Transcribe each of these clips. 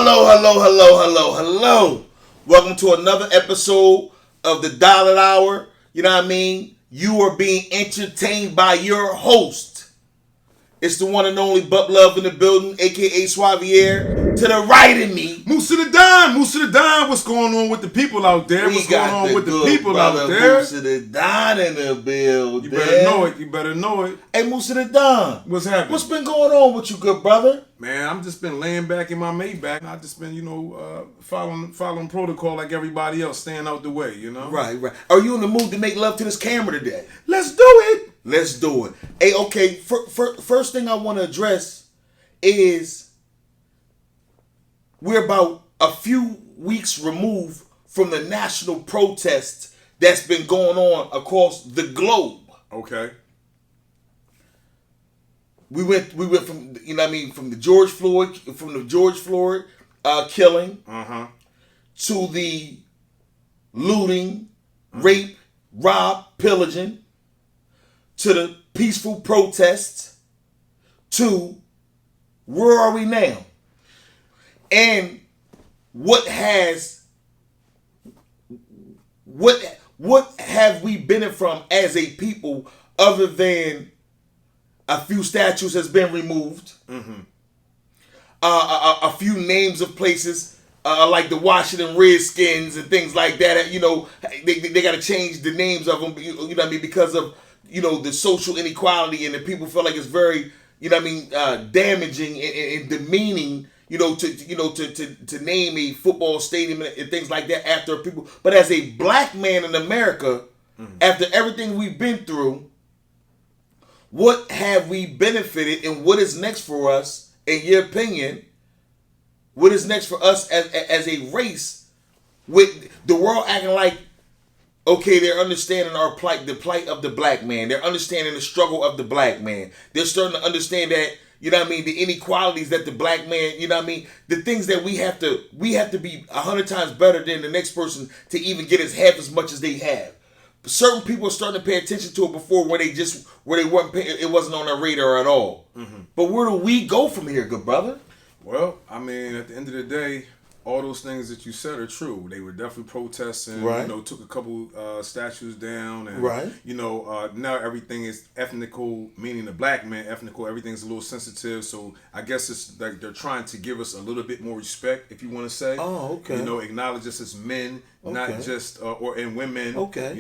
Hello. Welcome to another episode of the Dollar Hour. You know what I mean? You are being entertained by your host. It's the one and only Buck Love in the building, a.k.a. Suavier. To the right of me, Musa the Don. What's going on with the people out there? What's going on with the people out there? Musa the Don in the building. You better know it. Hey, Musa the Don. What's happening? What's been going on with you, good brother? Man, I'm just been laying back in my Maybach. I just been, following protocol like everybody else, staying out the way, Right. Are you in the mood to make love to this camera today? Let's do it. Hey, okay, first thing I want to address is we're about a few weeks removed from the national protest that's been going on across the globe. Okay. We went from from the George Floyd killing to the looting, rape, rob, pillaging, to the peaceful protests, to where are we now? And what have we benefited from as a people other than a few statues has been removed, a few names of places like the Washington Redskins and things like that. They got to change the names of them. Because of the social inequality, and the people feel like it's very damaging and demeaning. To name a football stadium and things like that after people. But as a black man in America, after everything we've been through, what have we benefited, and what is next for us, in your opinion? What is next for us as a race, with the world acting like, okay, they're understanding our plight, the plight of the black man. They're understanding the struggle of the black man. They're starting to understand that, the inequalities that the black man, the things that we have to be 100 times better than the next person to even get as half as much as they have. Certain people are starting to pay attention to it before where they weren't paying, it wasn't on their radar at all. But where do we go from here, good brother? Well, at the end of the day, all those things that you said are true. They were definitely protesting. Right. Took a couple statues down, and right. Now everything is ethnical, meaning the black man ethnical. Everything's a little sensitive. So I guess it's like they're trying to give us a little bit more respect, if you want to say. Oh, okay. Acknowledge us as men, okay. not just and women. Okay.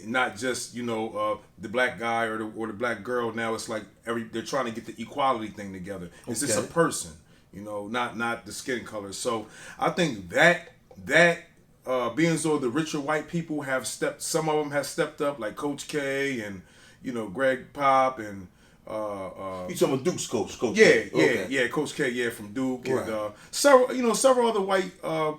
Not just the black guy or the black girl. Now it's like they're trying to get the equality thing together. It's just a person. Not the skin color. So I think that being as though the richer white people some of them have stepped up, like Coach K and Greg Pop and you talking about Duke's coach? Coach K, from Duke, right. And several other white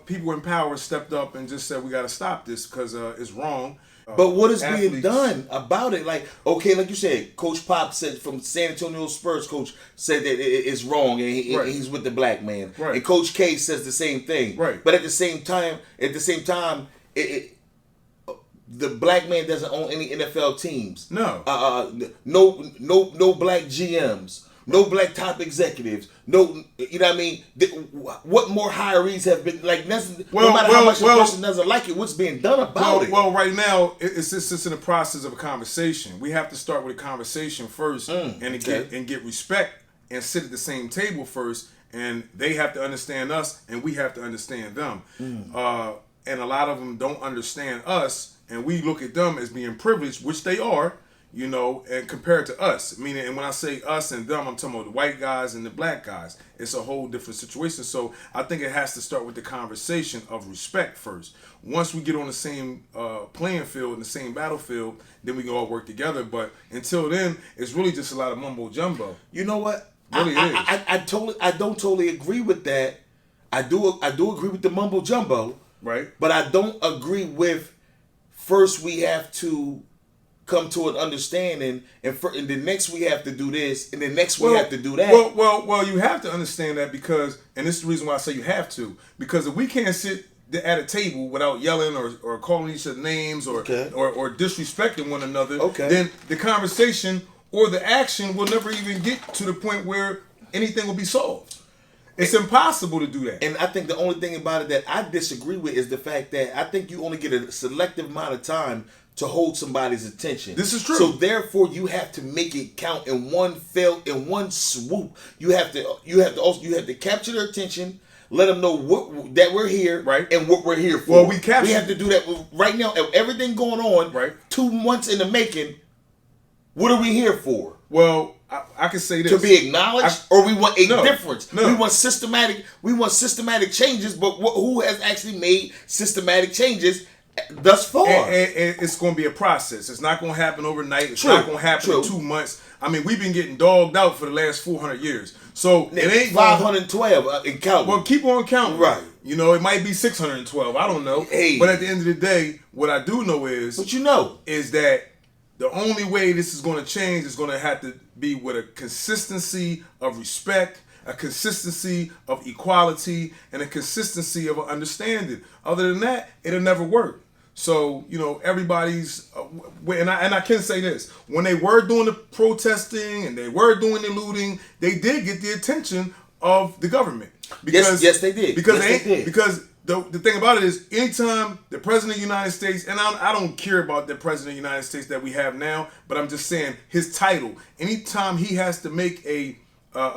people in power stepped up and just said we got to stop this because it's wrong. But what is being done about it? Like you said, Coach Pop said from San Antonio Spurs, coach said that it's wrong and he's with the black man. Right. And Coach K says the same thing. Right. But at the same time, the black man doesn't own any NFL teams. No. No black GMs. No black top executives. No, what more hirees have been like? No matter how much a person doesn't like it, what's being done about it? Well, right now it's just in the process of a conversation. We have to start with a conversation first, get respect, and sit at the same table first. And they have to understand us, and we have to understand them. And a lot of them don't understand us, and we look at them as being privileged, which they are. And compared to us, meaning, and when I say us and them, I'm talking about the white guys and the black guys. It's a whole different situation. So I think it has to start with the conversation of respect first. Once we get on the same playing field, in the same battlefield, then we can all work together. But until then, it's really just a lot of mumbo jumbo. You know what? Really is. I don't totally agree with that. I do agree with the mumbo jumbo. Right. But I don't agree with first we have to come to an understanding, and the next we have to do this, and the next we have to do that. Well, you have to understand that because, and this is the reason why I say you have to, because if we can't sit at a table without yelling or calling each other names or disrespecting one another, then the conversation or the action will never even get to the point where anything will be solved. It's impossible to do that. And I think the only thing about it that I disagree with is the fact that I think you only get a selective amount of time to hold somebody's attention. This is true. So therefore, you have to make it count in one swoop. You have to capture their attention. Let them know that we're here, right, and what we're here for. Well, we have to do that right now. Everything going on, right, 2 months in the making. What are we here for? Well, I can say this: to be acknowledged, or we want a difference. No. We want systematic changes. But who has actually made systematic changes thus far? And it's going to be a process. It's not going to happen overnight. It's not going to happen in 2 months. I mean, we've been getting dogged out for the last 400 years. So it ain't 512 in counting. Well, keep on counting. Right. You know, it might be 612. I don't know. Hey. But at the end of the day, what I do know is... But you know. Is that the only way this is going to change is going to have to be with a consistency of respect, a consistency of equality, and a consistency of understanding. Other than that, it'll never work. So, you know, everybody's, and I can say this, when they were doing the protesting and they were doing the looting, they did get the attention of the government. Because, yes, they did. Because the thing about it is, anytime the president of the United States, and I don't care about the president of the United States that we have now, but I'm just saying his title, anytime he has to make a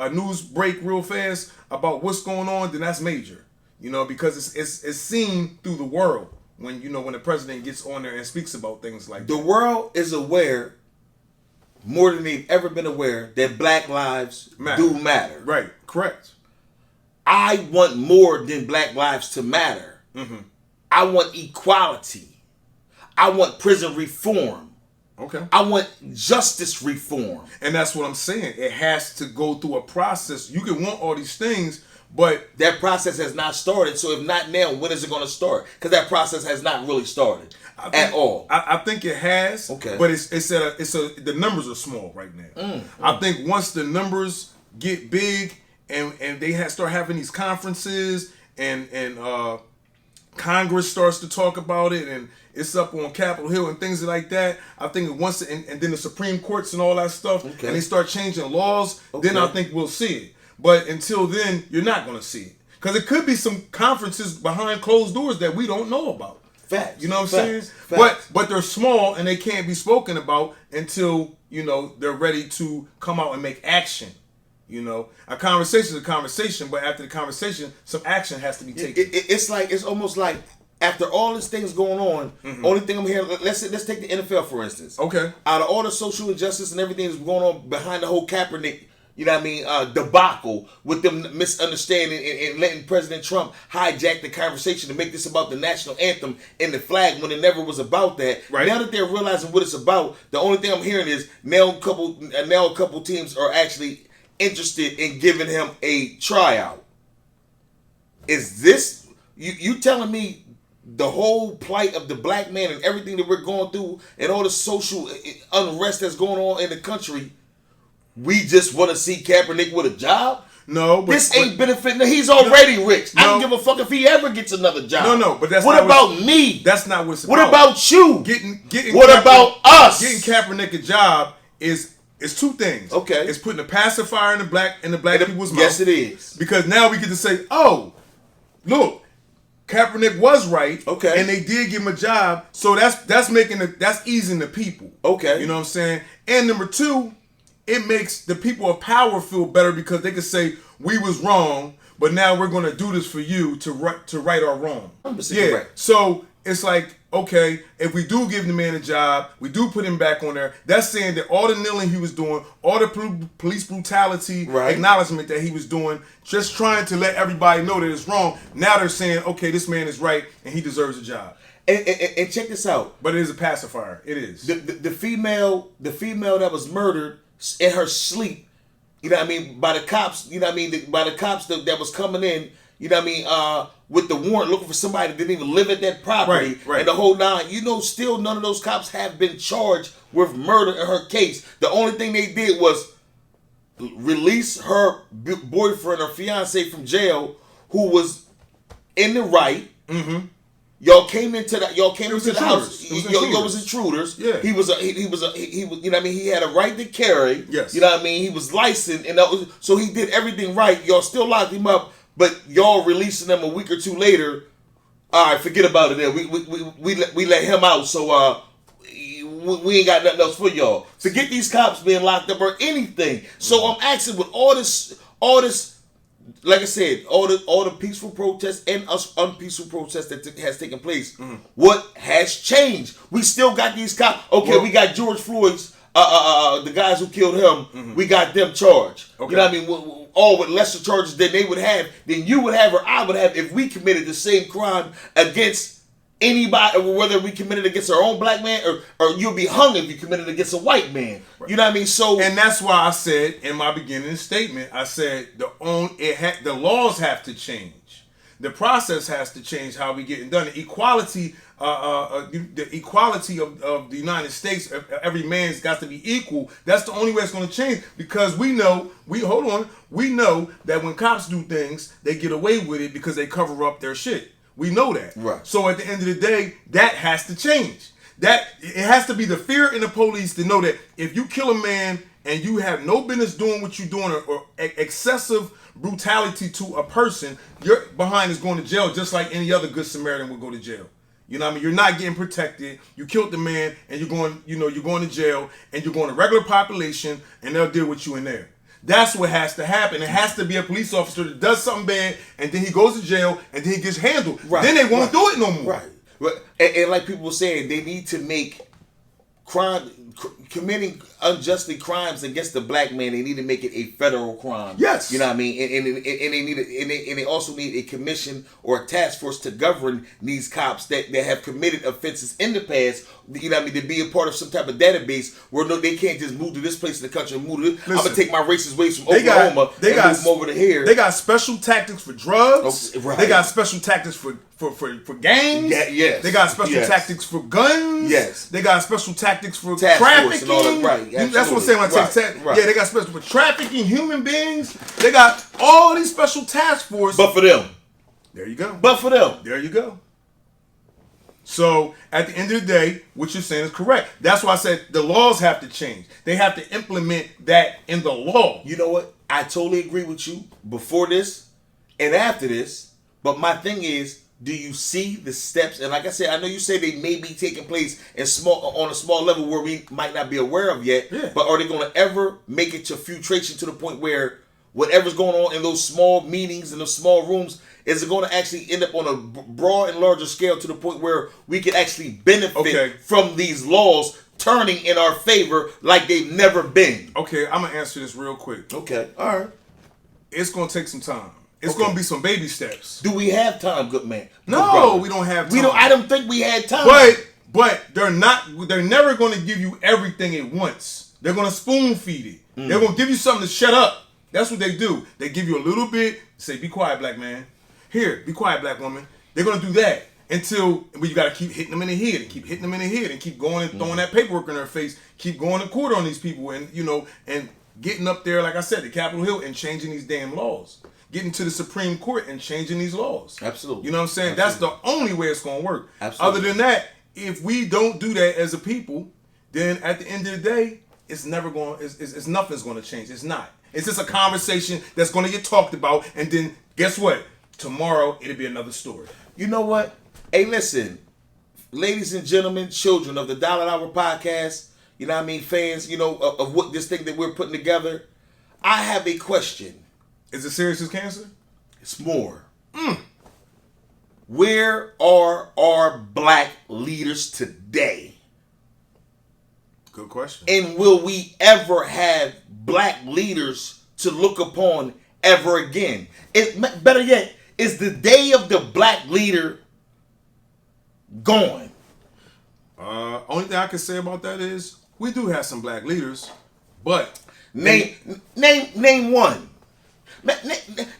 news break real fast about what's going on, then that's major. You know, because it's seen through the world. When the president gets on there and speaks about things like that. The world is aware, more than they've ever been aware, that Black lives do matter. Right, correct. I want more than Black lives to matter. Mm-hmm. I want equality. I want prison reform. Okay. I want justice reform. And that's what I'm saying. It has to go through a process. You can want all these things, but that process has not started. So if not now, when is it going to start? Because that process has not really started at all. I think it has. Okay. But the numbers are small right now. I think once the numbers get big and they start having these conferences and Congress starts to talk about it and it's up on Capitol Hill and things like that. I think once and then the Supreme Courts and all that stuff, and they start changing laws, then I think we'll see it. But until then, you're not going to see it. Because it could be some conferences behind closed doors that we don't know about. Facts. You know what I'm saying? Facts. But they're small and they can't be spoken about until, they're ready to come out and make action. A conversation is a conversation, but after the conversation, some action has to be taken. It's almost like after all this thing's going on, only thing I'm hearing, let's take the NFL for instance. Okay. Out of all the social injustice and everything that's going on behind the whole Kaepernick, debacle with them misunderstanding and letting President Trump hijack the conversation to make this about the national anthem and the flag when it never was about that. Right. Now that they're realizing what it's about, the only thing I'm hearing is now a couple teams are actually interested in giving him a tryout. Is this you telling me the whole plight of the black man and everything that we're going through and all the social unrest that's going on in the country? We just want to see Kaepernick with a job? No, but this ain't benefiting. He's already rich. I don't give a fuck if he ever gets another job. No, but that's what not about me? That's not what's about. What about you? Getting what about us? Getting Kaepernick a job is two things. Okay, it's putting a pacifier in the black people's mouth. Yes, it is. Because now we get to say, oh, look, Kaepernick was right. Okay, and they did give him a job. So that's easing the people. Okay, you know what I'm saying. And number two, it makes the people of power feel better because they can say we was wrong, but now we're going to do this for you to right our wrong. Yeah. Right. So it's like, okay, if we do give the man a job, we do put him back on there. That's saying that all the kneeling he was doing, all the police brutality, acknowledgement that he was doing, just trying to let everybody know that it's wrong. Now they're saying, okay, this man is right and he deserves a job. And check this out. But it is a pacifier. It is. The female that was murdered in her sleep, by the cops, by the cops that was coming in, with the warrant looking for somebody that didn't even live at that property, right. And the whole nine, still none of those cops have been charged with murder in her case. The only thing they did was release her boyfriend or fiance from jail who was in the right, Y'all came into the house. Y'all was intruders. Yeah. He was. You know what I mean? He had a right to carry. Yes. You know what I mean? He was licensed, and so he did everything right. Y'all still locked him up, but y'all releasing him a week or two later. All right, forget about it. Then we let him out. So we ain't got nothing else for y'all. Forget these cops being locked up or anything. So I'm asking, with all this. Like I said, all the peaceful protests and us unpeaceful protests that has taken place, what has changed? We still got these cops. Okay, we got George Floyd's, the guys who killed him. We got them charged. Okay. You know what I mean? All with lesser charges than they would have, than you would have, or I would have, if we committed the same crime against anybody, whether we committed against our own black man or you'll be hung if you committed against a white man. Right. You know what I mean? So, and that's why I said in my beginning statement, I said the laws have to change. The process has to change how we getting done. The equality of the United States, every man's got to be equal. That's the only way it's going to change, because we know that when cops do things, they get away with it because they cover up their shit. We know that. Right. So at the end of the day, that has to change. That it has to be the fear in the police to know that if you kill a man and you have no business doing what you're doing, or excessive brutality to a person, your behind is going to jail just like any other good Samaritan would go to jail. You know what I mean? You're not getting protected. You killed the man and you're going to jail, and you're going to regular population, and they'll deal with you in there. That's what has to happen. It has to be a police officer that does something bad, and then he goes to jail, and then he gets handled. Right. Then they won't do it no more. Right. And like people were saying, they need to make committing unjustly crimes against the black man. They need to make it a federal crime. Yes. You know what I mean? And they also need a commission or a task force to govern these cops that have committed offenses in the past. You know what I mean? To be a part of some type of database where they can't just move to this place in the country and move to this. I'm gonna take my racist ways from Oklahoma and move them over to here. They got special tactics for drugs. Oh, right. They got special tactics for gangs. Yeah, yes. They got special tactics for guns. Yes. They got special tactics for task trafficking. And all that. Right. That's what I'm saying when I say yeah, they got special for trafficking human beings. They got all these special task force. But for them. There you go. But for them. There you go. So at the end of the day, what you're saying is correct. That's why I said the laws have to change. They have to implement that in the law. You know what? I totally agree with you before this and after this. But my thing is, do you see the steps? And like I said, I know you say they may be taking place on a small level where we might not be aware of yet. Yeah. But are they going to ever make it to filtration to the point where whatever's going on in those small meetings, in those small rooms, is it going to actually end up on a broad and larger scale to the point where we can actually benefit from these laws turning in our favor like they've never been? Okay, I'm going to answer this real quick. Okay, all right. It's going to take some time. It's going to be some baby steps. Do we have time, good man? No, we don't have time. I don't think we had time. But they're never going to give you everything at once. They're going to spoon feed it. They're going to give you something to shut up. That's what they do. They give you a little bit, say, be quiet, black man. Here, be quiet, black woman. They're going to do that until you got to keep hitting them in the head and keep hitting them in the head and keep going and throwing that paperwork in their face, keep going to court on these people and getting up there, like I said, the Capitol Hill and changing these damn laws. Getting to the Supreme Court and changing these laws. Absolutely. You know what I'm saying? Absolutely. That's the only way it's going to work. Absolutely. Other than that, if we don't do that as a people, then at the end of the day, it's never going. It's nothing's going to change. It's not. It's just a conversation that's going to get talked about, and then guess what? Tomorrow it'll be another story. You know what? Hey, listen, ladies and gentlemen, children of the Dollar Hour Podcast. You know what I mean, fans. You know of what this thing that we're putting together. I have a question. Is it serious as cancer? It's more. Where are our black leaders today? Good question. And will we ever have black leaders to look upon ever again? Better yet, is the day of the black leader gone? Only thing I can say about that is we do have some black leaders, but name one.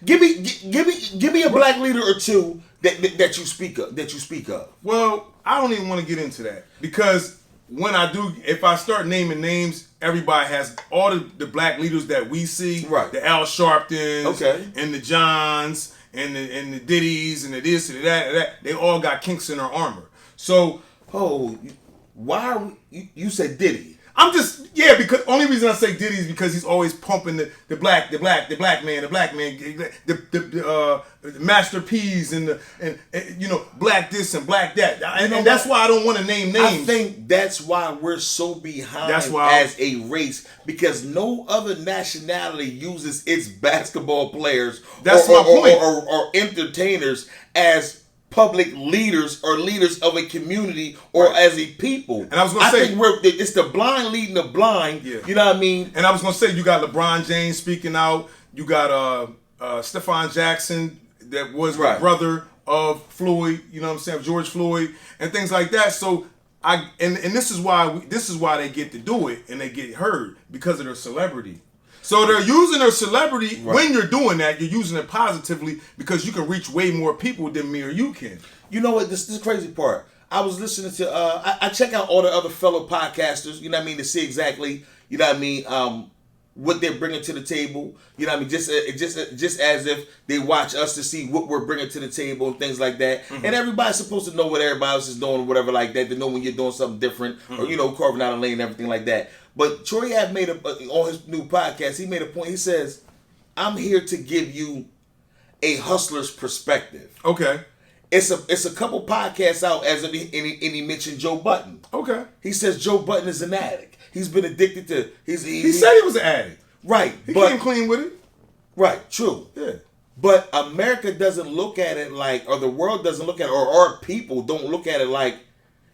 Give me a black leader or two that you speak of. Well, I don't even want to get into that because when I do, if I start naming names, everybody has all the black leaders that we see, right? The Al Sharptons, and the Johns, and the Diddy's and the this and the that, they all got kinks in their armor. So, why are you said Diddy? I'm just because only reason I say Diddy is because he's always pumping the black man, the Master P's and black this and black that, and that's why I don't want to name names. I think that's why we're so behind as a race, because no other nationality uses its basketball players or entertainers as public leaders or leaders of a community or as a people. And I was going to say, it's the blind leading the blind. Yeah. You know what I mean? And I was going to say, you got LeBron James speaking out. You got Stephon Jackson, that was the brother of Floyd. You know what I'm saying? George Floyd and things like that. So and this is why they get to do it and they get heard, because of their celebrity. So they're using their celebrity. When you're doing that, you're using it positively, because you can reach way more people than me or you can. You know what? This is the crazy part. I was listening to, I check out all the other fellow podcasters, you know what I mean, to see exactly, you know what I mean, what they're bringing to the table. You know what I mean? Just as if they watch us to see what we're bringing to the table and things like that. Mm-hmm. And everybody's supposed to know what everybody else is doing or whatever like that, to know when you're doing something different, or, carving out a lane and everything like that. But Troy Ave made on his new podcast, he made a point. He says, I'm here to give you a hustler's perspective. Okay. It's a couple podcasts out and he mentioned Joe Budden. Okay. He says Joe Budden is an addict. He's been addicted to... He said he was an addict. Right. He came clean with it. Right. True. Yeah. But America doesn't look at it like, or the world doesn't look at it, or our people don't look at it like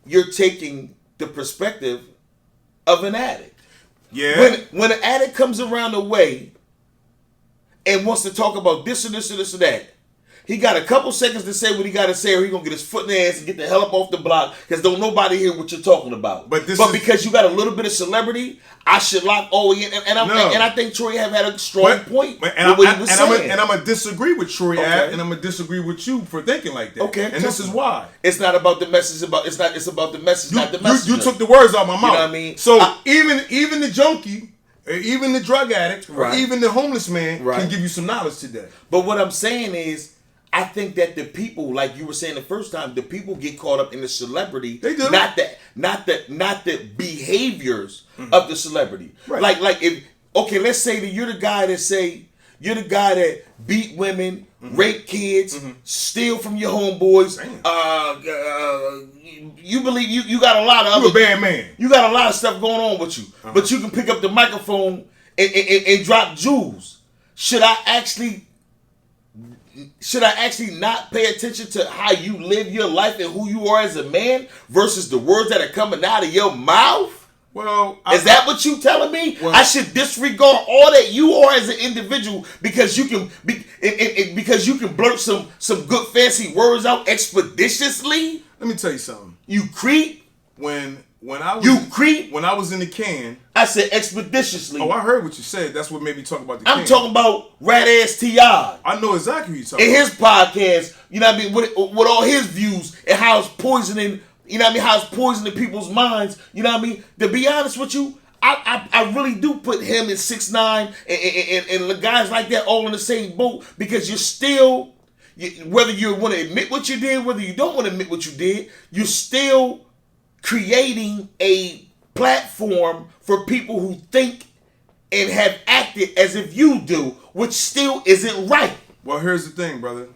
you're taking the perspective of an addict. Yeah. When an addict comes around the way and wants to talk about this and this and this and that, he got a couple seconds to say what he got to say, or he gonna get his foot in the ass and get the hell up off the block, because don't nobody hear what you're talking about. But because you got a little bit of celebrity, I should lock all in. And I think Troy have had a strong point. I'm gonna disagree with Troy Ave, and I'm gonna disagree with you for thinking like that. Okay, and this is why. It's not about the message. It's about the message, not the message. You took the words out of my mouth. You know what I mean? So even the junkie, even the drug addict, or even the homeless man can give you some knowledge today. But what I'm saying is, I think that the people, like you were saying the first time, the people get caught up in the celebrity. They do. Not the behaviors of the celebrity. Right. Like if let's say that you're the guy that beat women, rape kids, steal from your homeboys. You believe you got a lot of other. You a bad man. You got a lot of stuff going on with you, but you can pick up the microphone and drop jewels. Should I actually not pay attention to how you live your life and who you are as a man versus the words that are coming out of your mouth? Well, is that what you telling me? Well, I should disregard all that you are as an individual because you can because you can blurt some good fancy words out expeditiously? Let me tell you something. You creep. When I was in the can, I said expeditiously. Oh, I heard what you said. That's what made me talk about the can. I'm talking about Rat Ass T.I. I know exactly what you're talking about. In his podcast, you know what I mean, with all his views and how it's poisoning, you know what I mean, how it's poisoning people's minds, you know what I mean? To be honest with you, I really do put him in 6ix9ine and guys like that all in the same boat, because you're still, whether you want to admit what you did, whether you don't want to admit what you did, you're still creating a platform for people who think and have acted as if you do, which still isn't right. Well, here's the thing, brother.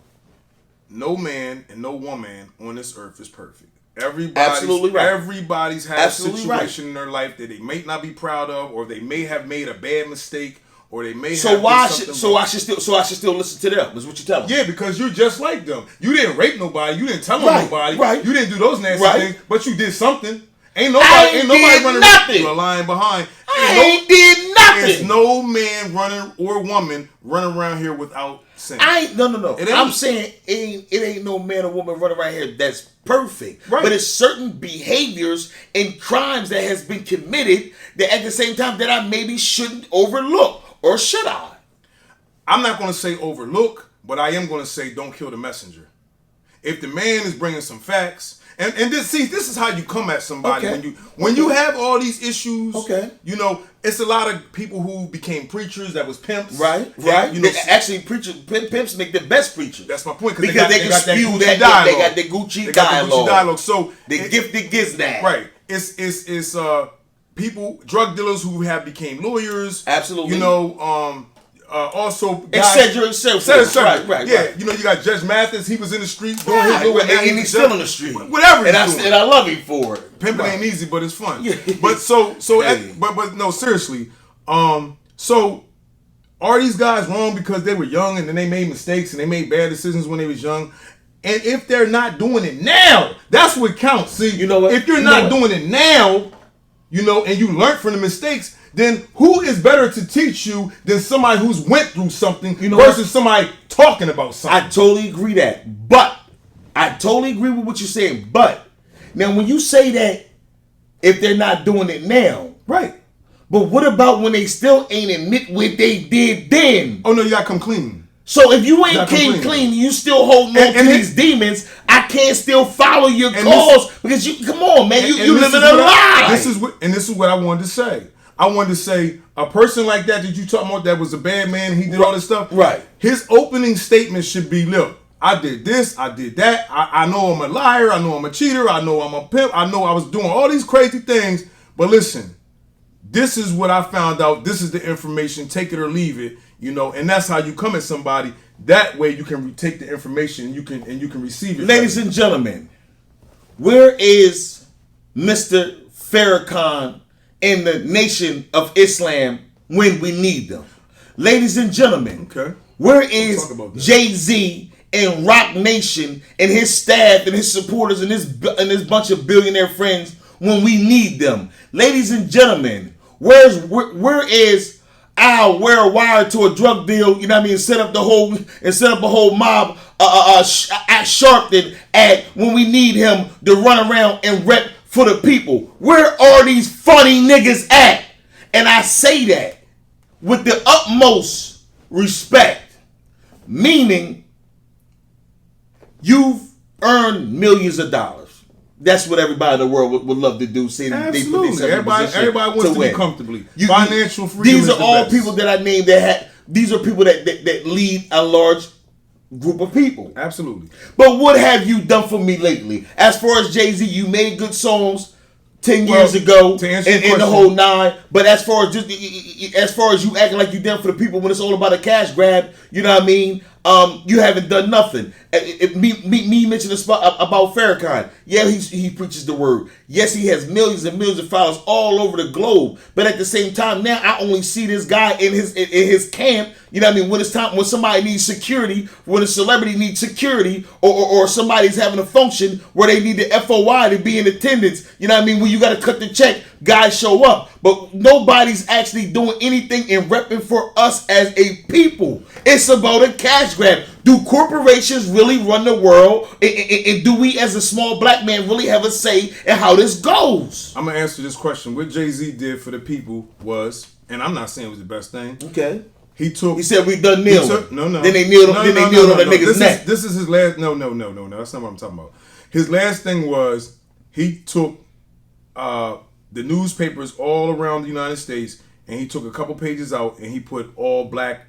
No man and no woman on this earth is perfect. Everybody's had a situation in their life that they may not be proud of, or they may have made a bad mistake, or they may have I should still listen to them. Is what you're telling me? Yeah, because you're just like them. You didn't rape nobody. You didn't tell on nobody. Right. You didn't do those nasty things, but you did something. Ain't nobody running nothing. You're lying behind. I did nothing. There's no man running or woman running around here without sin. No. I'm saying it ain't no man or woman running around here that's perfect. Right. But it's certain behaviors and crimes that has been committed that at the same time that I maybe shouldn't overlook. Or should I? I'm not going to say overlook, but I am going to say don't kill the messenger. If the man is bringing some facts And this is how you come at somebody when you have all these issues. Okay. You know, it's a lot of people who became preachers that was pimps. Right. You know, actually, pimps make the best preachers. That's my point because they can spew that. They got the Gucci dialogue. So the gifted giznak. Right. It's people, drug dealers who have became lawyers. Absolutely. You know, also guys, etc. Right. Yeah, you know, you got Judge Mathis. He was in the street doing his little, and he's still in the street. Whatever. And I love him for it. Pimping ain't easy, but it's fun. Yeah. But but no, seriously. So are these guys wrong because they were young and then they made mistakes and they made bad decisions when they was young? And if they're not doing it now, that's what counts. See, you know what? If you're not doing it now, you know, and you learn from the mistakes, then who is better to teach you than somebody who's went through something versus somebody talking about something? I totally agree but I totally agree with what you're saying. But now when you say that if they're not doing it now, right. But what about when they still ain't admit what they did then? Oh no, you gotta come clean. So if you ain't clean, you still holding on to these demons. I can't still follow your cause because you come on, man, you living a lie. This is what I wanted to say. I wanted to say a person like that you talking about that was a bad man, he did all this stuff. Right. His opening statement should be, look, I did this, I did that. I know I'm a liar, I know I'm a cheater, I know I'm a pimp, I know I was doing all these crazy things. But listen, this is what I found out. This is the information. Take it or leave it. You know, and that's how you come at somebody. That way you can take the information and you can receive it. Ladies and gentlemen, where is Mr. Farrakhan in the Nation of Islam when we need them? Ladies and gentlemen, where is Jay-Z and Rock Nation and his staff and his supporters and his bunch of billionaire friends when we need them? Ladies and gentlemen, where is Al wear a wire to a drug deal, you know what I mean, set up a whole mob at Sharpton at when we need him to run around and rep for the people? Where are these funny niggas at? And I say that with the utmost respect, meaning you've earned millions of dollars. That's what everybody in the world would love to do. Say absolutely. Everybody wants to be comfortably. Financial freedom. These are all people that I named these are people that lead a large group of people. Absolutely. But what have you done for me lately? As far as Jay-Z, you made good songs 10 years ago in the whole 9. But as far as you acting like you done for the people when it's all about a cash grab, you know what I mean? You haven't done nothing. Me mentioned about Farrakhan. Yeah, he preaches the word. Yes, he has millions and millions of followers all over the globe. But at the same time, now I only see this guy in his camp. You know what I mean? When somebody needs security, when a celebrity needs security, or somebody's having a function where they need the FOI to be in attendance. You know what I mean? When you got to cut the check, guys show up. But nobody's actually doing anything and repping for us as a people. It's about a cash grab. Do corporations really run the world? And do we as a small black man really have a say in how this goes? I'm going to answer this question. What Jay-Z did for the people was, and I'm not saying it was the best thing. Okay. He said we done kneeling. No. Then they kneeled on the nigga's neck. This is his last. No. That's not what I'm talking about. His last thing was he took the newspapers all around the United States and he took a couple pages out and he put all black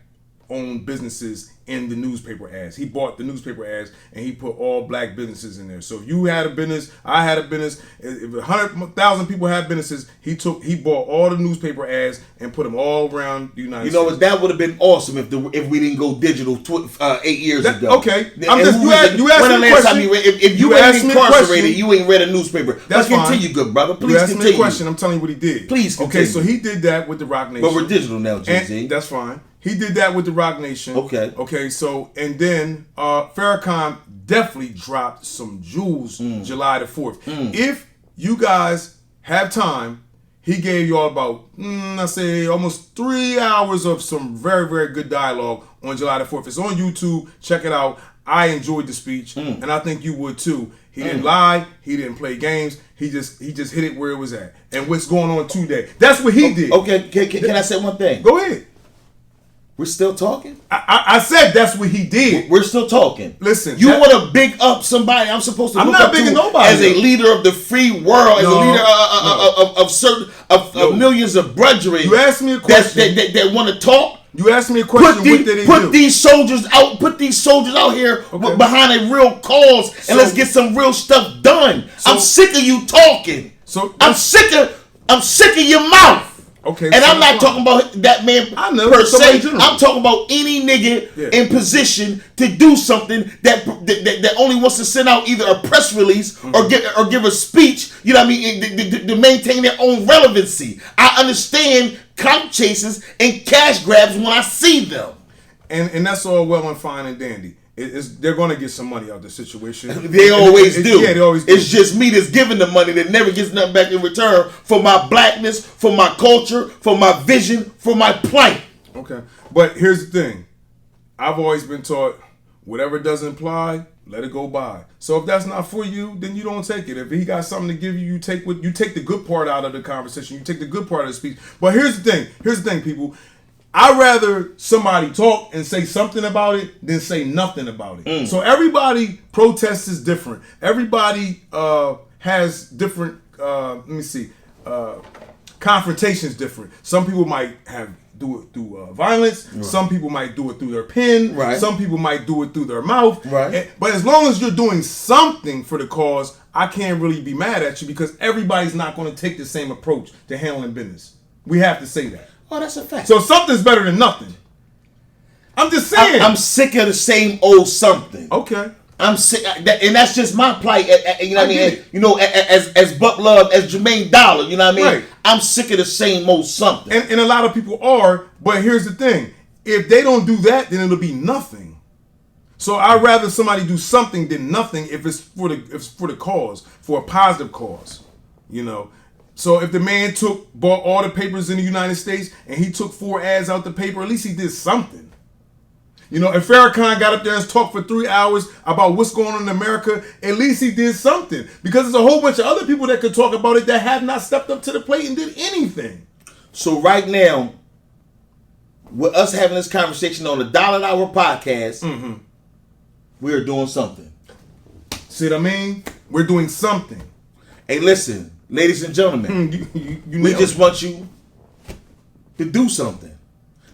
owned businesses in the newspaper ads. He bought the newspaper ads and he put all black businesses in there. So if you had a business, I had a business, if 100,000 people had businesses, he bought all the newspaper ads and put them all around the United States. You know what? That would have been awesome if we didn't go digital 8 years ago. Okay. You asked me a question. If you ain't incarcerated, you ain't read a newspaper. That's fine. Continue, good brother. Please continue. You asked me a question. I'm telling you what he did. Please continue. Okay, so he did that with the Rock Nation. But we're digital now, Jay-Z. That's fine. He did that with the Rock Nation. Okay, so, and then Farrakhan definitely dropped some jewels July the 4th. If you guys have time, he gave y'all about, I say, almost 3 hours of some very, very good dialogue on July the 4th. It's on YouTube. Check it out. I enjoyed the speech, and I think you would too. He didn't lie. He didn't play games. He just hit it where it was at. And what's going on today. That's what he did. Okay, can I say one thing? Go ahead. We're still talking? I said that's what he did. We're still talking. Listen. You want to big up somebody I'm supposed to I'm look not up bigging to nobody as a leader of the free world, as a leader of millions of brethren. You asked me a question. That want to talk. You asked me a question. What did they put do? these soldiers out. Put these soldiers out here behind a real cause, and let's get some real stuff done. I'm sick of you talking. I'm sick of your mouth. Okay, and I'm not talking about that man per se. I'm talking about any nigga in position to do something that only wants to send out either a press release or give a speech. You know what I mean? To maintain their own relevancy. I understand clout chases and cash grabs when I see them. And that's all well and fine and dandy. They're going to get some money out of the situation. They always do. Yeah, they always do. It's just me that's giving the money that never gets nothing back in return for my blackness, for my culture, for my vision, for my plight. Okay. But here's the thing. I've always been taught whatever doesn't apply, let it go by. So if that's not for you, then you don't take it. If he got something to give you, you take the good part out of the conversation. You take the good part of the speech. But here's the thing. Here's the thing, people. I'd rather somebody talk and say something about it than say nothing about it. So everybody protest is different. Everybody has different, confrontations different. Some people might do it through violence. Right. Some people might do it through their pen. Right. Some people might do it through their mouth. Right. But as long as you're doing something for the cause, I can't really be mad at you because everybody's not going to take the same approach to handling business. We have to say that. Oh, that's a fact. So something's better than nothing. I'm just saying. I'm sick of the same old something. Okay. I'm sick, and that's just my plight. You know what I mean? You know, as Buck Love, as Jermaine Dollar. You know what I mean? Right. I'm sick of the same old something. And a lot of people are. But here's the thing: if they don't do that, then it'll be nothing. So I'd rather somebody do something than nothing if it's for the cause, for a positive cause. You know. So if the man bought all the papers in the United States and he took 4 ads out the paper, at least he did something. You know, if Farrakhan got up there and talked for 3 hours about what's going on in America, at least he did something. Because there's a whole bunch of other people that could talk about it that have not stepped up to the plate and did anything. So right now, with us having this conversation on the Dollar an Hour podcast, we're doing something. See what I mean? We're doing something. Hey, listen. Ladies and gentlemen, we just want you to do something.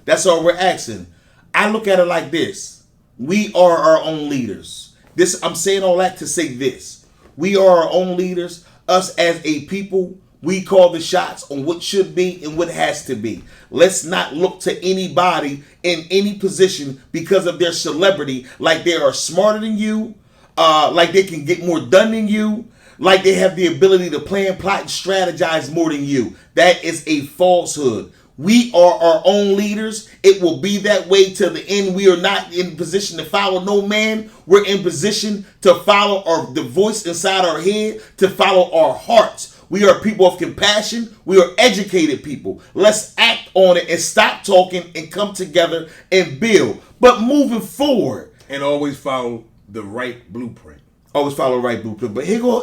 That's all we're asking. I look at it like this. We are our own leaders. I'm saying all that to say this. We are our own leaders. Us as a people, we call the shots on what should be and what has to be. Let's not look to anybody in any position because of their celebrity like they are smarter than you, like they can get more done than you, like they have the ability to plan, plot, and strategize more than you. That is a falsehood. We are our own leaders. It will be that way till the end. We are not in position to follow no man. We're in position to follow the voice inside our head, to follow our hearts. We are people of compassion. We are educated people. Let's act on it and stop talking and come together and build. But moving forward. And always follow the right blueprint. Always follow the right blueprint. But here go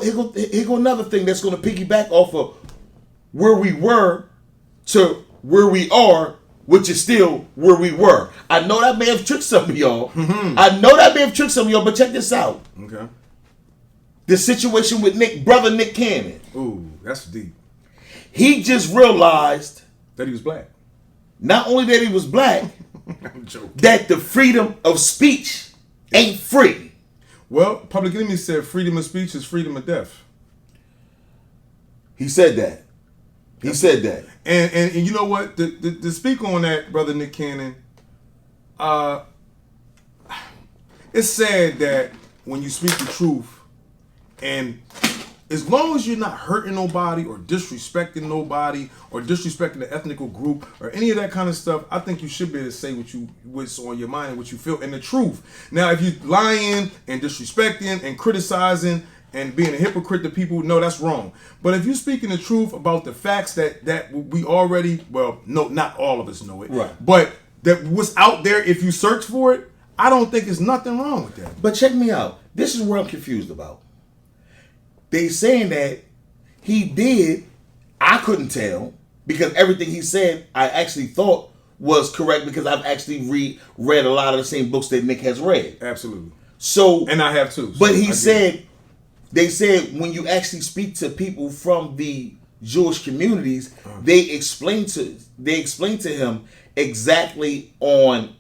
another thing that's going to piggyback off of where we were to where we are, which is still where we were. I know that may have tricked some of y'all. But check this out. Okay. The situation with brother Nick Cannon. Ooh, that's deep. He just realized that he was black. Not only that he was black, I'm joking. That the freedom of speech ain't free. Well, Public Enemy said freedom of speech is freedom of death. He said that. And you know what? To speak on that, brother Nick Cannon, it's sad that when you speak the truth, and as long as you're not hurting nobody or disrespecting nobody or disrespecting the ethnical group or any of that kind of stuff, I think you should be able to say what's on your mind and what you feel and the truth. Now, if you're lying and disrespecting and criticizing and being a hypocrite to people, no, that's wrong. But if you're speaking the truth about the facts that we already, well, no, not all of us know it, right? But that what's out there, if you search for it, I don't think there's nothing wrong with that. But check me out. This is where I'm confused about. They saying that he did, I couldn't tell, because everything he said, I actually thought was correct because I've actually read a lot of the same books that Nick has read. Absolutely. So, and I have too. So but he said, they said when you actually speak to people from the Jewish communities, they explain to him exactly on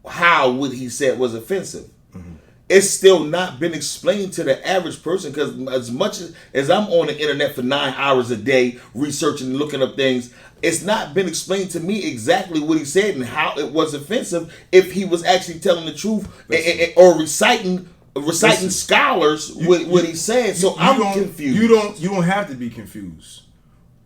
how what he said was offensive. It's still not been explained to the average person, because as much as I'm on the internet for 9 hours a day researching and looking up things, it's not been explained to me exactly what he said and how it was offensive if he was actually telling the truth or reciting scholars what he said. So I'm confused. You don't have to be confused.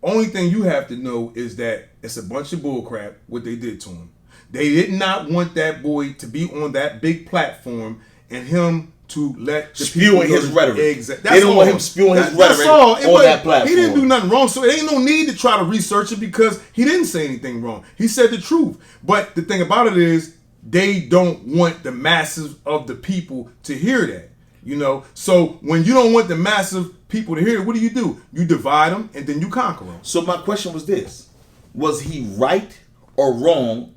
Only thing you have to know is that it's a bunch of bullcrap what they did to him. They did not want that boy to be on that big platform and him to let the spewing his rhetoric. Exactly. They don't want him spewing his rhetoric on that platform. He didn't do nothing wrong, so it ain't no need to try to research it because he didn't say anything wrong. He said the truth. But the thing about it is, they don't want the masses of the people to hear that. You know, so when you don't want the massive people to hear it, what do? You divide them and then you conquer them. So my question was this: was he right or wrong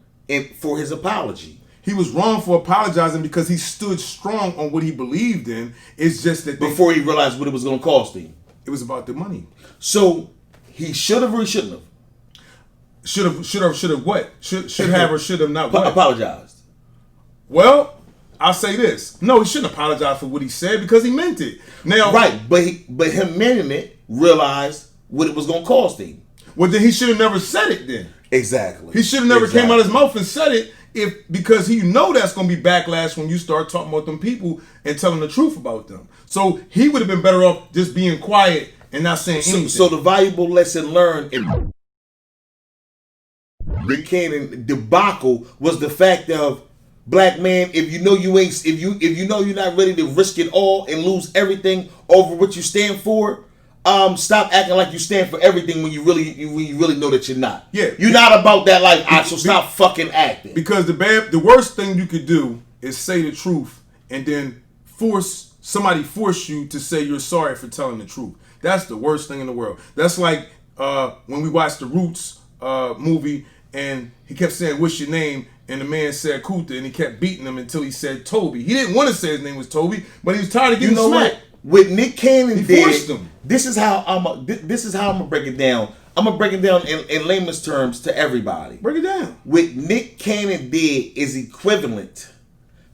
for his apology? He was wrong for apologizing because he stood strong on what he believed in. It's just that before he realized what it was going to cost him, it was about the money. So he should have or he shouldn't have. Should have what? Should have or should have not what? Apologized. Well, I'll say this: no, he shouldn't apologize for what he said because he meant it. Now, right, but him meaning it, realized what it was going to cost him. Well, then he should have never said it. Then exactly, he should have never came out of his mouth and said it. Because he know that's going to be backlash when you start talking about them people and telling the truth about them. So he would have been better off just being quiet and not saying anything. So the valuable lesson learned in Rick Cannon debacle was the fact of, black man, if you know you're not ready to risk it all and lose everything over what you stand for, stop acting like you stand for everything when you really know that you're not. Yeah, you're not about that life. So stop fucking acting. Because the worst thing you could do is say the truth and then force you to say you're sorry for telling the truth. That's the worst thing in the world. That's like when we watched the Roots movie and he kept saying, "What's your name?" and the man said Kuta, and he kept beating him until he said Toby. He didn't want to say his name was Toby, but he was tired of getting smacked. What Nick Cannon he forced him. This is how I'm gonna break it down. I'm gonna break it down in layman's terms to everybody. Break it down. What Nick Cannon did is equivalent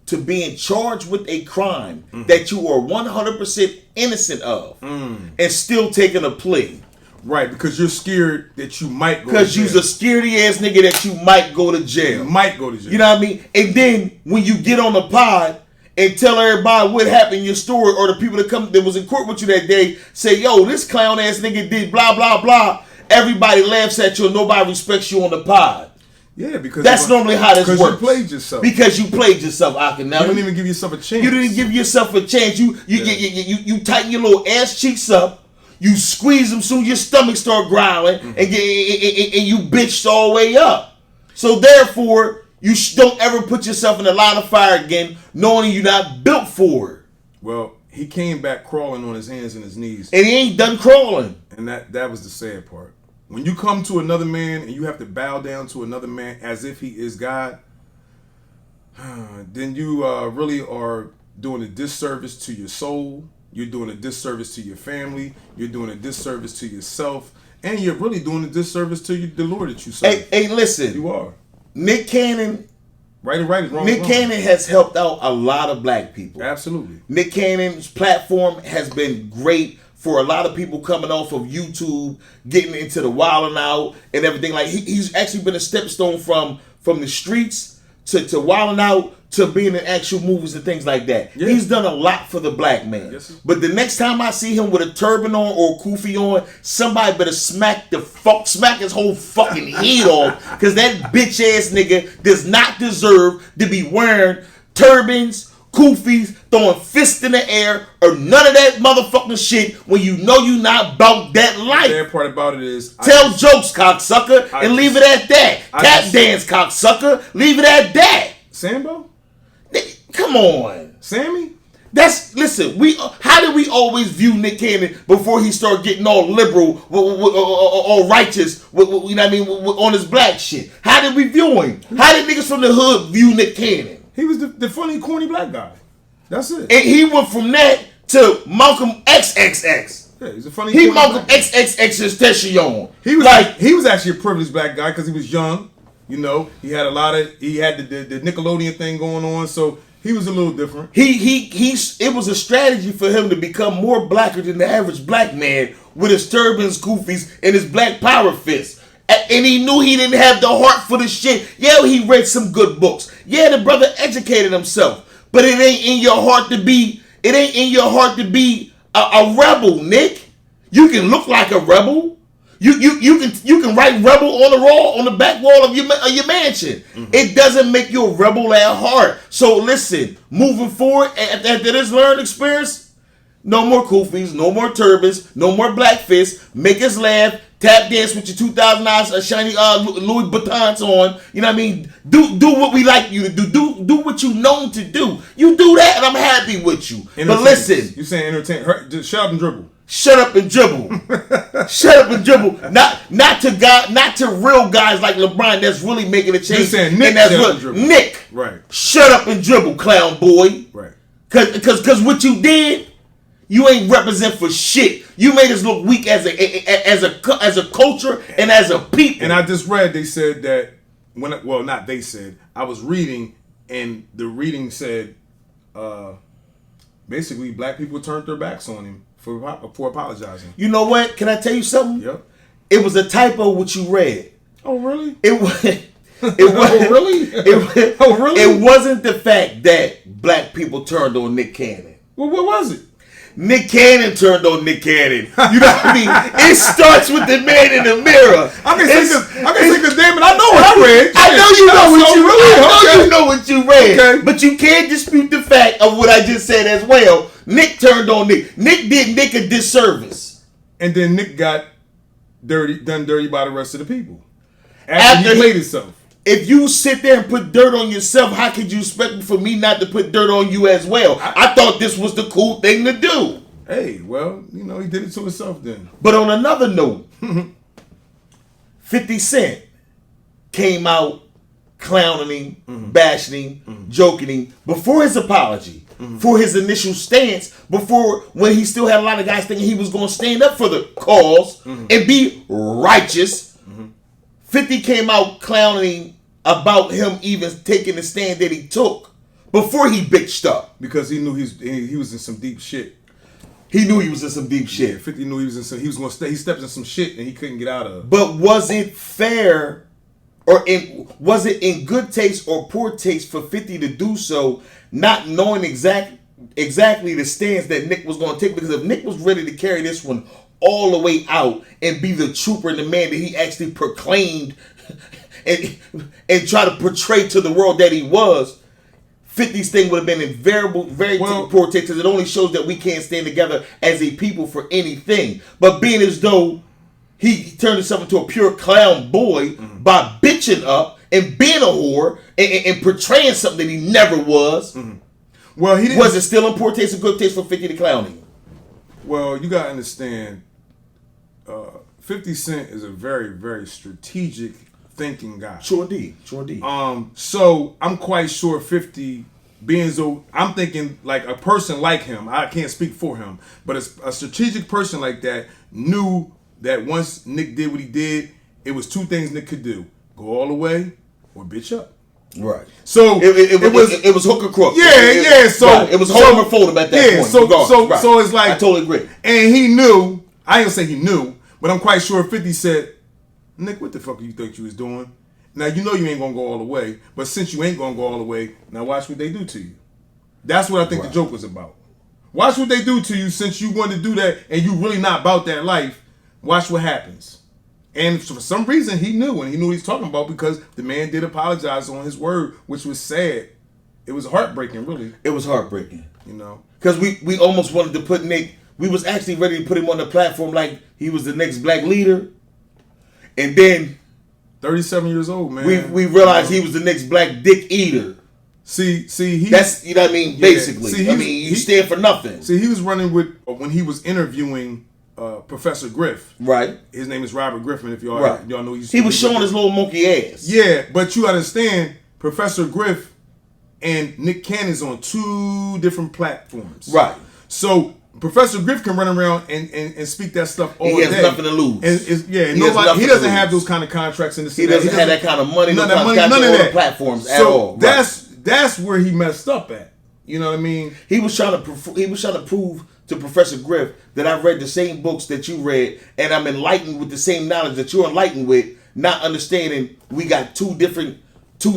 to being charged with a crime that you are 100% innocent of and still taking a plea. Right, because you're scared that you might go to jail. Because you's a scaredy ass nigga that you might go to jail. You might go to jail. You know what I mean? And then when you get on the pod and tell everybody what happened in your story, or the people that was in court with you that day say, "Yo, this clown ass nigga did blah blah blah," everybody laughs at you and nobody respects you on the pod. Yeah, because that's normally how this works. Because you played yourself. Because you played yourself, Akin. Now you didn't even give yourself a chance. You didn't give yourself a chance. You tighten your little ass cheeks up. You squeeze them soon your stomach start growling, and you bitched all the way up. So therefore, you don't ever put yourself in a line of fire again, knowing you're not built for it. Well, he came back crawling on his hands and his knees. And he ain't done crawling. And that was the sad part. When you come to another man and you have to bow down to another man as if he is God, then you really are doing a disservice to your soul. You're doing a disservice to your family. You're doing a disservice to yourself. And you're really doing a disservice to the Lord that you serve. Hey, listen. You are. Nick Cannon. Right is wrong. Nick Cannon has helped out a lot of black people. Absolutely. Nick Cannon's platform has been great for a lot of people coming off of YouTube, getting into the wilding out and everything. Like he's actually been a stepstone from the streets to wilding out to being in actual movies and things like that. Yeah. He's done a lot for the black man. Yes. But the next time I see him with a turban on or a kufi on, somebody better smack his whole fucking head off, because that bitch ass nigga does not deserve to be wearing turbans, kufis, throwing fists in the air, or none of that motherfucking shit when you know you not about that life. The bad part about it is... Tell jokes, cocksucker, and leave it at that. Tap dance, cocksucker, leave it at that. Sambo? Come on. Sammy? Listen. How did we always view Nick Cannon before he started getting all liberal, all righteous? You know what I mean, on his black shit. How did we view him? How did niggas from the hood view Nick Cannon? He was the funny, corny black guy. That's it. And he went from that to Malcolm XXX. Yeah, he's a funny. He Malcolm XXX's Teshionne. He was actually a privileged black guy because he was young. You know, he had the Nickelodeon thing going on, so he was a little different. It was a strategy for him to become more blacker than the average black man with his turbans, goofies, and his black power fist. And he knew he didn't have the heart for the shit. Yeah, he read some good books. Yeah, the brother educated himself. But it ain't in your heart to be. It ain't in your heart to be a rebel, Nick. You can look like a rebel. You can write rebel on the back wall of your mansion. Mm-hmm. It doesn't make you a rebel at heart. So listen, moving forward after this learned experience, no more kufis, no more turbans, no more black fists. Make us laugh. Tap dance with your 2009 shiny Louis Vuittons on. You know what I mean? Do what we like you to do. Do what you known to do. You do that, and I'm happy with you. But listen, you saying entertain? Just shut up and dribble. Shut up and dribble. Shut up and dribble. Not to real guys like LeBron that's really making a change. You're saying Nick, shut up and dribble. Nick, right? Shut up and dribble, clown boy. Right. Cause what you did, you ain't represent for shit. You made us look weak as a culture and as a people. And I just read they said that not they said, I was reading and the reading said basically black people turned their backs on him for apologizing. You know what? Can I tell you something? Yep. It was a typo what you read. Oh really? It was. Oh really? It wasn't the fact that black people turned on Nick Cannon. Well, what was it? Nick Cannon turned on Nick Cannon. You know what I mean? It starts with the man in the mirror. I can say because damn it, I know what I read. I know you know what you read. I know you know what you read. Okay. But you can't dispute the fact of what I just said as well. Nick turned on Nick. Nick did Nick a disservice. And then Nick got done dirty by the rest of the people. After he played himself. If you sit there and put dirt on yourself, how could you expect for me not to put dirt on you as well? I thought this was the cool thing to do. Hey, well, you know, he did it to himself then. But on another note, 50 Cent came out clowning him, bashing him, joking him before his apology, for his initial stance, before when he still had a lot of guys thinking he was going to stand up for the cause and be righteous. 50 came out clowning about him even taking the stand that he took before he bitched up. Because he knew he was in some deep shit. He knew he was in some deep shit. 50 knew he stepped in some shit and he couldn't get out of. But was it fair was it in good taste or poor taste for 50 to do so, not knowing exactly the stance that Nick was going to take? Because if Nick was ready to carry this one all the way out and be the trooper and the man that he actually proclaimed and try to portray to the world that he was, 50's thing would have been in very poor taste, because it only shows that we can't stand together as a people for anything. But being as though he turned himself into a pure clown boy by bitching up and being a whore and portraying something that he never was. Well, he didn't. Was it still in poor taste or good taste for 50 to clown him? Well, you gotta understand, 50 Cent is a very, very strategic thinking guy. Sure indeed. So I'm quite sure 50, being so, I'm thinking like a person like him, I can't speak for him, but a strategic person like that knew that once Nick did what he did, it was two things Nick could do: go all the way or bitch up. Right. So it was hook or crook. Yeah. So right. It was hold or fold him at that point. So it's like, I totally agree. And he knew. I ain't gonna say he knew, but I'm quite sure 50 said, "Nick, what the fuck you think you was doing? Now you know you ain't gonna go all the way, but since you ain't gonna go all the way, now watch what they do to you." That's what I think the joke was about. Watch what they do to you since you want to do that and you really not about that life. Watch what happens. And for some reason he knew, and he knew what he's talking about, because the man did apologize on his word, which was sad. It was heartbreaking, really. It was heartbreaking. You know? Because we almost wanted to put Nick, we was actually ready to put him on the platform like he was the next black leader. And then 37 years old, man. We realized he was the next black dick eater. That's, you know what I mean. Basically, you stand for nothing. See, he was running with when he was interviewing Professor Griff. Right. His name is Robert Griffin. If y'all know, he was showing his little monkey ass. Yeah, but you understand, Professor Griff and Nick Cannon's on 2 different platforms. Right. So Professor Griff can run around and speak that stuff all day. He has nothing to lose. He doesn't have those kind of contracts in the city. He doesn't have that kind of money. None of that platforms at all. That's where he messed up at. You know what I mean? He was trying to prove to Professor Griff that I read the same books that you read, and I'm enlightened with the same knowledge that you're enlightened with. Not understanding we got two different. You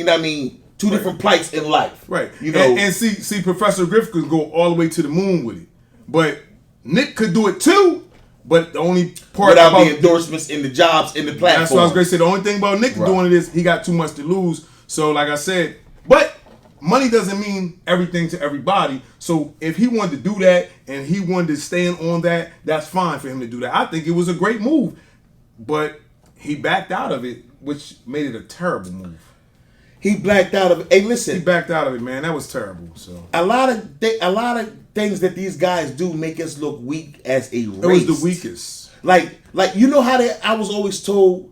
know what I mean? Two different plights in life. Right. You know. And see, Professor Griff could go all the way to the moon with it, but Nick could do it too. But the only part without the endorsements and the jobs in the platform. That's what I was going to say. The only thing about Nick doing it is he got too much to lose. So, like I said, but money doesn't mean everything to everybody. So, if he wanted to do that and he wanted to stand on that, that's fine for him to do that. I think it was a great move, but he backed out of it, which made it a terrible move. He backed out of it. Hey, listen. He backed out of it, man. That was terrible. So a lot of things that these guys do make us look weak as a race. It was the weakest. Like you know how I was always told,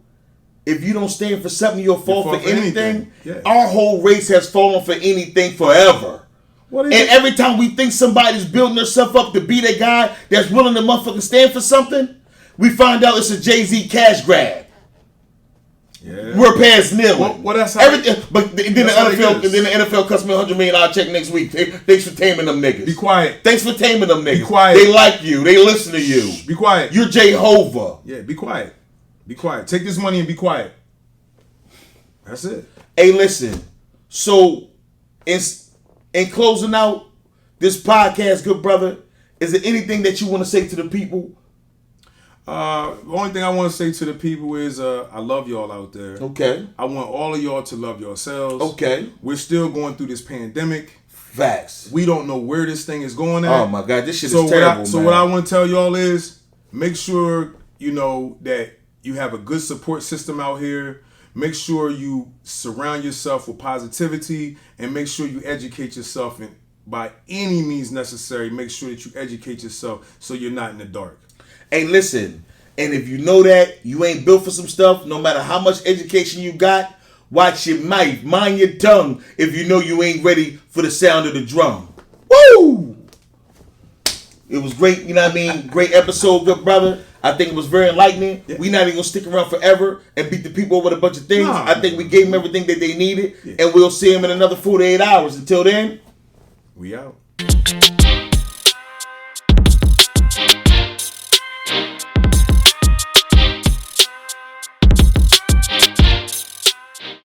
if you don't stand for something, you'll fall for anything. Yeah. Our whole race has fallen for anything forever. And every time we think somebody's building themselves up to be that guy that's willing to motherfucking stand for something, we find out it's a Jay-Z cash grab. Yeah. We're past nil. Well, that's how everything. But then the NFL cuts me $100 million check next week. Thanks for taming them niggas. Be quiet. Thanks for taming them niggas. Be quiet. They like you. They listen to you. Be quiet. You're Jehovah. Yeah. Be quiet. Be quiet. Take this money and be quiet. That's it. Hey, listen. So, in closing out this podcast, good brother, is there anything that you want to say to the people? The only thing I want to say to the people is I love y'all out there. Okay. I want all of y'all to love yourselves. Okay. We're still going through this pandemic. Facts. We don't know where this thing is going at. Oh my God, this shit is terrible, So what I want to tell y'all is make sure you know that you have a good support system out here. Make sure you surround yourself with positivity and make sure you educate yourself and by any means necessary, make sure that you educate yourself so you're not in the dark. Hey, listen, and if you know that you ain't built for some stuff, no matter how much education you got, watch your mouth, mind your tongue if you know you ain't ready for the sound of the drum. Woo! It was great, you know what I mean? Great episode, good brother. I think it was very enlightening. Yeah. We're not even going to stick around forever and beat the people over with a bunch of things. I think we gave them everything that they needed, and we'll see them in another 48 hours. Until then, we out.